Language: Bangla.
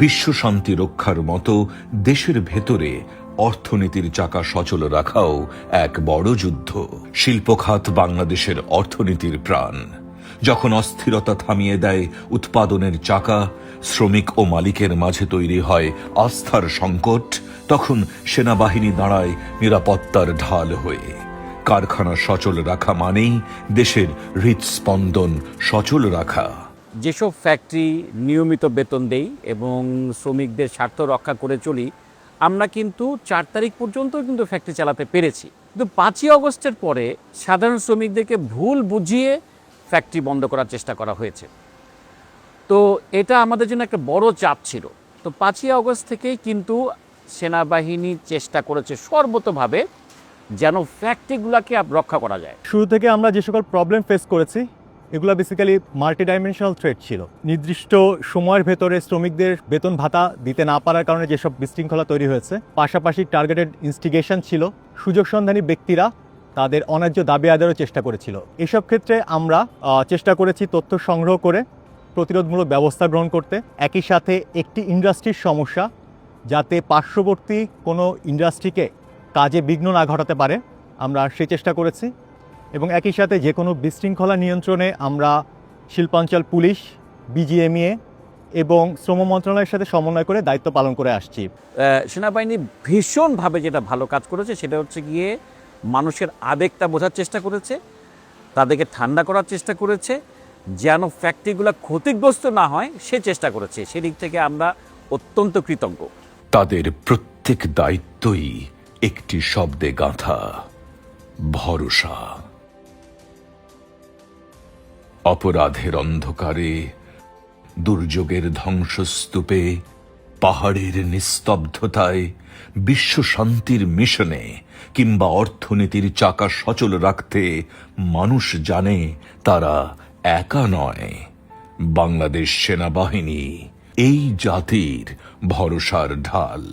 বিশ্ব শান্তি রক্ষার মতো দেশের ভেতরে অর্থনীতির চাকা সচল রাখাও এক বড় যুদ্ধ। শিল্প খাত বাংলাদেশের অর্থনীতির প্রাণ। যখন অস্থিরতা থামিয়ে দেয় উৎপাদনের চাকা, শ্রমিক ও মালিকের মাঝে তৈরি হয় আস্থার সংকট, তখন সেনাবাহিনী দাঁড়ায় নিরাপত্তার ঢাল হয়ে। কারখানা সচল রাখা মানেই দেশের হৃদস্পন্দন সচল রাখা। যেসব ফ্যাক্টরি নিয়মিত বেতন দেই এবং শ্রমিকদের স্বার্থ রক্ষা করে চলি, আমরা কিন্তু 4 তারিখ পর্যন্ত কিন্তু ফ্যাক্টরি চালাতে পেরেছি। কিন্তু 5ই অগস্টের পরে সাধারণ শ্রমিকদেরকে ভুল বুঝিয়ে ফ্যাক্টরি বন্ধ করার চেষ্টা করা হয়েছে। তো এটা আমাদের জন্য একটা বড় চাপ ছিল। তো 5ই অগস্ট থেকেই কিন্তু সেনাবাহিনী চেষ্টা করেছে সর্বতোভাবে যেন ফ্যাক্টরিগুলোকে রক্ষা করা যায়। শুরু থেকে আমরা যে সকল প্রবলেম ফেস করেছি এগুলো বেসিক্যালি মাল্টি ডাইমেনশনাল থ্রেট ছিল। নির্দিষ্ট সময়ের ভেতরে শ্রমিকদের বেতন ভাতা দিতে না পারার কারণে যেসব বিশৃঙ্খলা তৈরি হয়েছে, পাশাপাশি টার্গেটেড ইনস্টিগেশন ছিল, সুযোগ সন্ধানী ব্যক্তিরা তাদের অন্যায্য দাবি আদায়েরও চেষ্টা করেছিল। এসব ক্ষেত্রে আমরা চেষ্টা করেছি তথ্য সংগ্রহ করে প্রতিরোধমূলক ব্যবস্থা গ্রহণ করতে। একই সাথে একটি ইন্ডাস্ট্রির সমস্যা যাতে পার্শ্ববর্তী কোনো ইন্ডাস্ট্রিকে কাজে বিঘ্ন না ঘটাতে পারে, আমরা সেই চেষ্টা করেছি। এবং একই সাথে যে কোনো বিশৃঙ্খলা নিয়ন্ত্রণে আমরা শিল্পাঞ্চল পুলিশ, বিজিএমইএ এবং শ্রম মন্ত্রণালয়ের সাথে সমন্বয় করে দায়িত্ব পালন করে আসছি। সেনাবাহিনী ভীষণভাবে যেটা ভালো কাজ করেছে সেটা হচ্ছে গিয়ে মানুষের আবেগটা বোঝার চেষ্টা করেছে, তাদেরকে ঠান্ডা করার চেষ্টা করেছে, যেন ফ্যাক্টরিগুলো ক্ষতিগ্রস্ত না হয় সে চেষ্টা করেছে। সেদিক থেকে আমরা অত্যন্ত কৃতজ্ঞ। তাদের প্রত্যেক দায়িত্বই একটি শব্দে গাঁথা: ভরসা। অপরাধের অন্ধকারে, দুর্যোগের ধ্বংসস্তূপে, পাহাড়ের নিস্তব্ধতায়, বিশ্ব শান্তির মিশনে কিংবা অর্থনীতির চাকা সচল রাখতে মানুষ জানে তারা একা নয়। বাংলাদেশ সেনাবাহিনী এই জাতির ভরসার ঢাল।